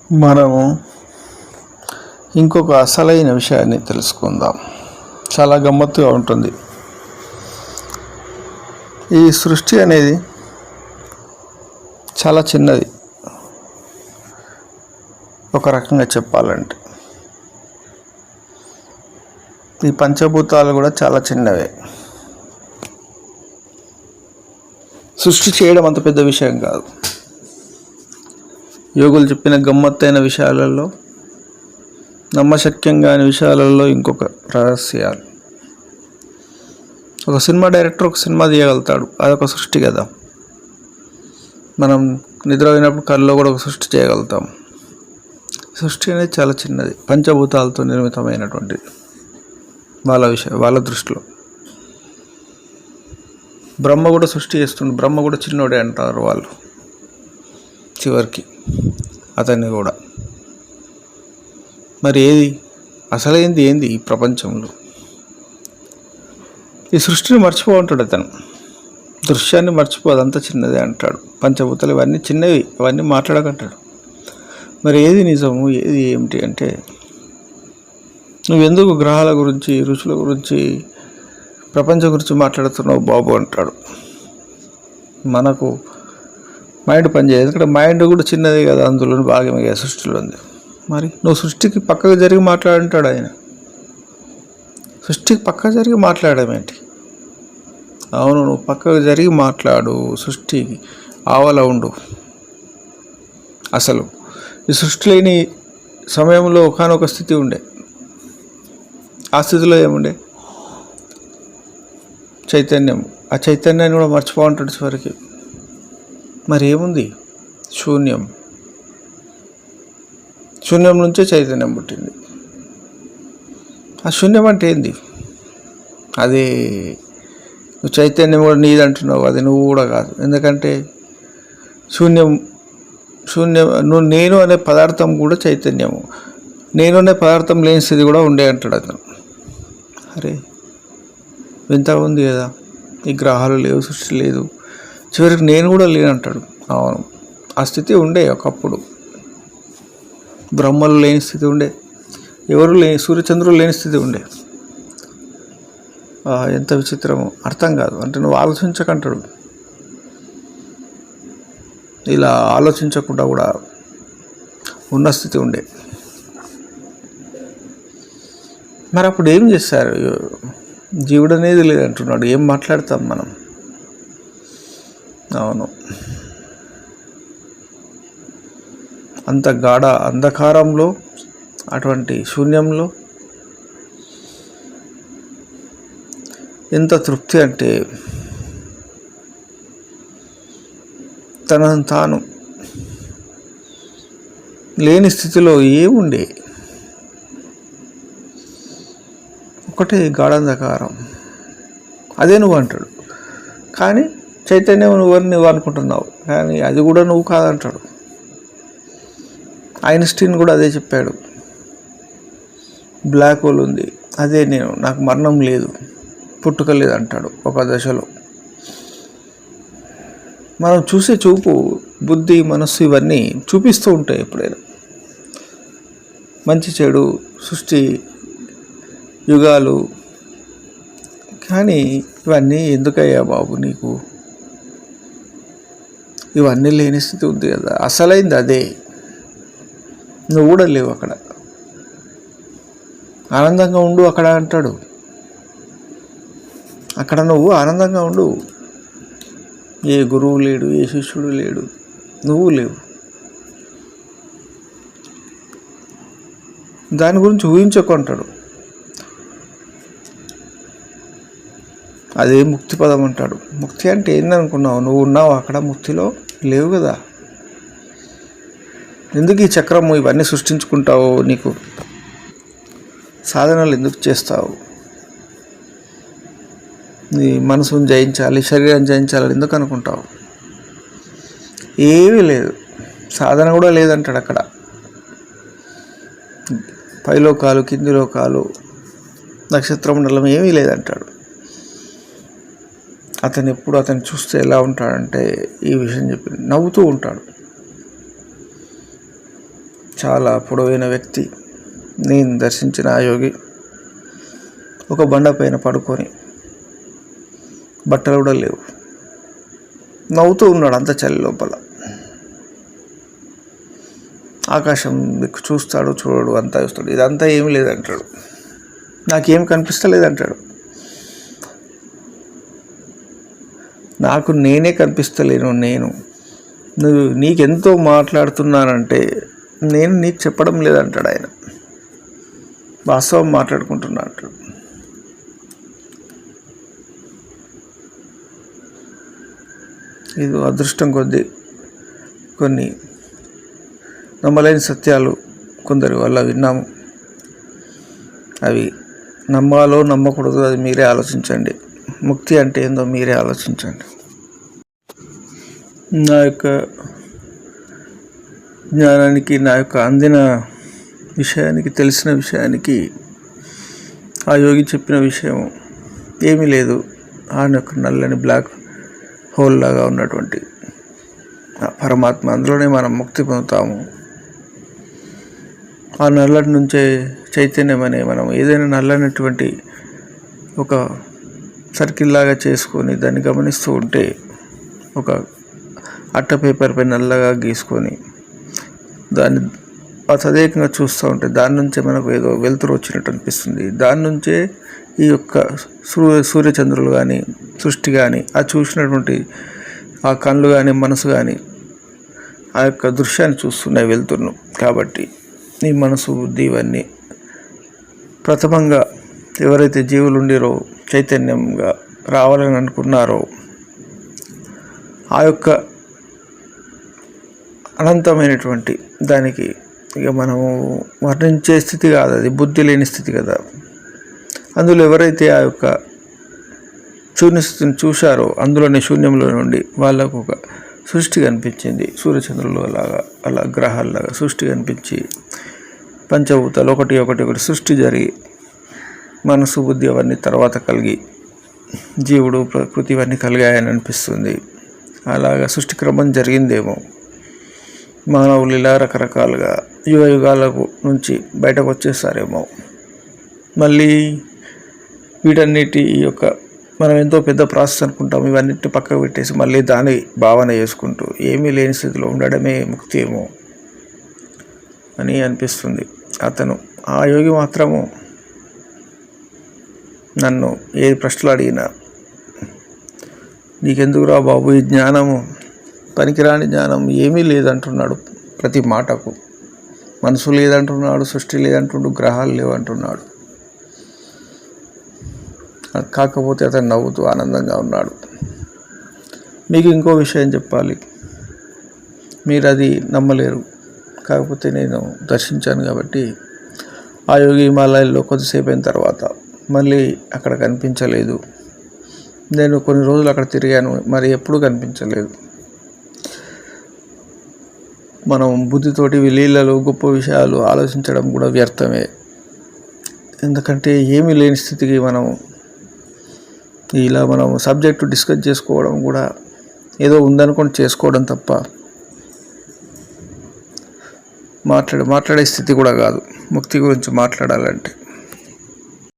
మనము ఇంకొక అసలైన విషయాన్ని తెలుసుకుందాం. చాలా గమ్మత్తుగా ఉంటుంది. ఈ సృష్టి అనేది చాలా చిన్నది. ఒక రకంగా చెప్పాలంటే ఈ పంచభూతాలు కూడా చాలా చిన్నవే. సృష్టి చేయడం అంత పెద్ద విషయం కాదు. యోగులు చెప్పిన గమ్మత్తైన విషయాలలో, నమ్మశక్యం కాని విషయాలలో ఇంకొక రహస్యాలు. ఒక సినిమా డైరెక్టర్ ఒక సినిమా తీయగలుగుతాడు, అదొక సృష్టి కదా. మనం నిద్రపోయినప్పుడు కళ్ళలో కూడా ఒక సృష్టి చేయగలుగుతాం. సృష్టి అనేది చాలా చిన్నది, పంచభూతాలతో నిర్మితమైనటువంటిది వాళ్ళ దృష్టిలో. బ్రహ్మ కూడా సృష్టి చేస్తుండు, బ్రహ్మ కూడా చిన్నోడే అంటారు వాళ్ళు చివరికి, అతన్ని కూడా. మరి అసలైంది ఏంది ఈ ప్రపంచంలో? ఈ సృష్టిని మర్చిపోంటాడు అతను, దృశ్యాన్ని మర్చిపోదు, అంత చిన్నదే అంటాడు. పంచభూతాలు ఇవన్నీ చిన్నవి, అవన్నీ మాట్లాడకంటాడు. మరి ఏది నిజము, ఏది ఏమిటి అంటే, నువ్వెందుకు గ్రహాల గురించి, ఋషుల గురించి, ప్రపంచం గురించి మాట్లాడుతున్నావు బాబు అంటాడు. మనకు మైండ్ పనిచేయదు, ఎందుకంటే మైండ్ కూడా చిన్నదే కదా, అందులో భాగమే కదా సృష్టిలో ఉంది. మరి నువ్వు సృష్టికి పక్కకు జరిగి మాట్లాడంటాడు ఆయన. సృష్టికి పక్కకు జరిగి మాట్లాడడం ఏంటి? అవును, నువ్వు పక్కకు జరిగి మాట్లాడు, సృష్టికి ఆవల ఉండు. అసలు ఈ సృష్టి లేని సమయంలో ఒకనొక స్థితి ఉండే. ఆ స్థితిలో ఏముండే? చైతన్యం. ఆ చైతన్యాన్ని కూడా మర్చిపోంటాడు చివరికి. మరి ఏముంది? శూన్యం. శూన్యం నుంచే చైతన్యం పుట్టింది. ఆ శూన్యం అంటే ఏంది? అది నువ్వు చైతన్యం కూడా నీదంటున్నావు, అది నువ్వు కూడా కాదు. ఎందుకంటే శూన్యం నేను అనే పదార్థం కూడా చైతన్యము. నేను అనే పదార్థం లేని స్థితి కూడా ఉండే అంటాడు అతను. అరే వింత ఉంది కదా, ఈ గ్రహాలు లేవు, సృష్టి లేదు, చివరికి నేను కూడా లేనంటాడు. అవును, ఆ స్థితి ఉండే ఒకప్పుడు. బ్రహ్మలు లేని స్థితి ఉండే, ఎవరు లేని, సూర్యచంద్రులు లేని స్థితి ఉండే. ఎంత విచిత్రము, అర్థం కాదు. అంటే నువ్వు ఆలోచించకంటాడు. ఇలా ఆలోచించకుండా కూడా ఉన్న స్థితి ఉండే. మరి అప్పుడు ఏం చేస్తారు? జీవుడు అనేది లేదంటున్నాడు, ఏం మాట్లాడతాం మనం? అవును, అంత గాఢ అంధకారంలో, అటువంటి శూన్యంలో ఎంత తృప్తి అంటే, తనను తాను లేని స్థితిలో ఏముండే? ఒకటే గాఢంధకారం. అదే నువ్వు అంటాడు. కానీ చైతన్యం నువ్వు అనుకుంటున్నావు, కానీ అది కూడా నువ్వు కాదంటాడు. ఐన్స్టీన్ కూడా అదే చెప్పాడు. బ్లాక్ హోల్ ఉంది, అదే నేను, నాకు మరణం లేదు, పుట్టుక లేదు అంటాడు ఒక దశలో. మనం చూసే చూపు, బుద్ధి, మనస్సు ఇవన్నీ చూపిస్తూ ఉంటాయి ఎప్పుడైనా. మంచి చెడు, సృష్టి, యుగాలు. కానీ ఇవన్నీ ఎందుకయ్యా బాబు నీకు? ఇవన్నీ లేని స్థితి ఉంది కదా, అసలైంది అదే. నువ్వు కూడా లేవు అక్కడ. ఆనందంగా ఉండు అక్కడ అంటాడు. అక్కడ నువ్వు ఆనందంగా ఉండు. ఏ గురువు లేడు, ఏ శిష్యుడు లేడు, నువ్వు లేవు. దాని గురించి ఊహించుకుంటాడు. అదే ముక్తి పదం అంటాడు. ముక్తి అంటే ఏందనుకున్నావు? నువ్వు ఉన్నావు అక్కడ, ముక్తిలో లేవు కదా. ఎందుకు ఈ చక్రము ఇవన్నీ సృష్టించుకుంటావు? నీకు సాధనలు ఎందుకు చేస్తావు? నీ మనసును జయించాలి, శరీరాన్ని జయించాలని ఎందుకు అనుకుంటావు? ఏమీ లేదు, సాధన కూడా లేదంటాడు అక్కడ. పైలోకాలు, కింది లోకాలు, నక్షత్ర మండలం ఏమీ లేదంటాడు. అతను చూస్తే ఎలా ఉంటాడంటే, ఈ విషయం చెప్పి నవ్వుతూ ఉంటాడు. చాలా పొడవైన వ్యక్తి. నేను దర్శించిన ఆ యోగి ఒక బండ పైన పడుకొని, బట్టలు కూడా లేవు, నవ్వుతూ ఉన్నాడు. అంత చలి లోపల ఆకాశం దిక్కు చూస్తాడు, చూడడు, అంతా చూస్తాడు. ఇదంతా ఏమి లేదంటాడు, నాకేం కనిపిస్తలేదంటాడు. నాకు నేనే కనిపిస్తలేను. నీకెంతో మాట్లాడుతున్నానంటే నేను నీకు చెప్పడం లేదంటాడు ఆయన. వాస్తవం మాట్లాడుకుంటున్నా అంటాడు. ఇది అదృష్టం కొద్దీ కొన్ని నమ్మలేని సత్యాలు కొందరి వల్ల విన్నాము. అవి నమ్మాలో నమ్మకూడదు అది మీరే ఆలోచించండి. ముక్తి అంటే ఏందో మీరే ఆలోచించండి. నా యొక్క జ్ఞానానికి, నా యొక్క అందిన విషయానికి, తెలిసిన విషయానికి ఆ యోగి చెప్పిన విషయం ఏమీ లేదు. ఆయన యొక్క నల్లని బ్లాక్ హోల్ లాగా ఉన్నటువంటి పరమాత్మ, అందులోనే మనం ముక్తి పొందుతాము. ఆ నల్లటి నుంచే చైతన్యం అనే మనం ఏదైనా నల్లనటువంటి ఒక సర్కిల్ లాగా చేసుకొని దాన్ని గమనిస్తూ ఉంటే, ఒక అట్ట పేపర్పై నల్లగా గీసుకొని దాన్ని తదేకంగా చూస్తూ ఉంటే దాని నుంచే మనకు ఏదో వెలుతురు వచ్చినట్టు అనిపిస్తుంది. దాని నుంచే ఈ యొక్క సూర్యచంద్రులు కానీ, సృష్టి కానీ, ఆ చూసినటువంటి ఆ కళ్ళు కానీ, మనసు కానీ ఆ యొక్క దృశ్యాన్ని చూస్తున్నాయి, వెలుతురును. కాబట్టి ఈ మనసు, బుద్ధి ఇవన్నీ ప్రథమంగా ఎవరైతే జీవులు ఉండిరో, చైతన్యంగా రావాలని అనుకున్నారో, ఆ యొక్క అనంతమైనటువంటి దానికి ఇక మనము వర్ణించే స్థితి కాదు, అది బుద్ధి లేని స్థితి కదా. అందులో ఎవరైతే ఆ యొక్క శూన్యస్థితిని చూశారో, అందులోని శూన్యంలో నుండి వాళ్ళకు ఒక సృష్టి కనిపించింది. సూర్యచంద్రులు లాగా, అలా గ్రహాల్లాగా సృష్టి కనిపించి, పంచభూతాలు ఒకటి ఒకటి సృష్టి జరిగి, మనసు, బుద్ధి అవన్నీ తర్వాత కలిగి, జీవుడు, ప్రకృతి ఇవన్నీ కలిగాయని అనిపిస్తుంది. అలాగా సృష్టి క్రమం జరిగిందేమో. మానవులు ఇలా రకరకాలుగా యుగ యుగాలకు నుంచి బయటకు వచ్చేసారేమో. మళ్ళీ వీటన్నిటి యొక్క మనం ఎంతో పెద్ద ప్రాసెస్ అనుకుంటాం, ఇవన్నిటిని పక్కకు పెట్టేసి మళ్ళీ దాని భావన చేసుకుంటూ ఏమీ లేని స్థితిలో ఉండడమే ముక్తి ఏమో అని అనిపిస్తుంది. అతను, ఆ యోగి మాత్రము నన్ను ఏ ప్రశ్నలు అడిగినా, నీకెందుకురా బాబు ఈ జ్ఞానము, పనికిరాని జ్ఞానం, ఏమీ లేదంటున్నాడు. ప్రతి మాటకు మనసు లేదంటున్నాడు, సృష్టి లేదంటున్నాడు, గ్రహాలు లేవంటున్నాడు. కాకపోతే అతను నవ్వుతూ ఆనందంగా ఉన్నాడు. మీకు ఇంకో విషయం చెప్పాలి, మీరు అది నమ్మలేరు. కాకపోతే నేను దర్శించాను కాబట్టి, ఆ యోగి హిమాలయాల్లో కొద్దిసేపు అయిన తర్వాత మళ్ళీ అక్కడ కనిపించలేదు. నేను కొన్ని రోజులు అక్కడ తిరిగాను, మరి ఎప్పుడూ కనిపించలేదు. మనం బుద్ధితోటి లీలలు, గొప్ప విషయాలు ఆలోచించడం కూడా వ్యర్థమే. ఎందుకంటే ఏమీ లేని స్థితికి ఇలా మనం సబ్జెక్టు డిస్కస్ చేసుకోవడం కూడా ఏదో ఉందనుకొని చేసుకోవడం తప్ప మాట్లాడే స్థితి కూడా కాదు ముక్తి గురించి మాట్లాడాలంటే.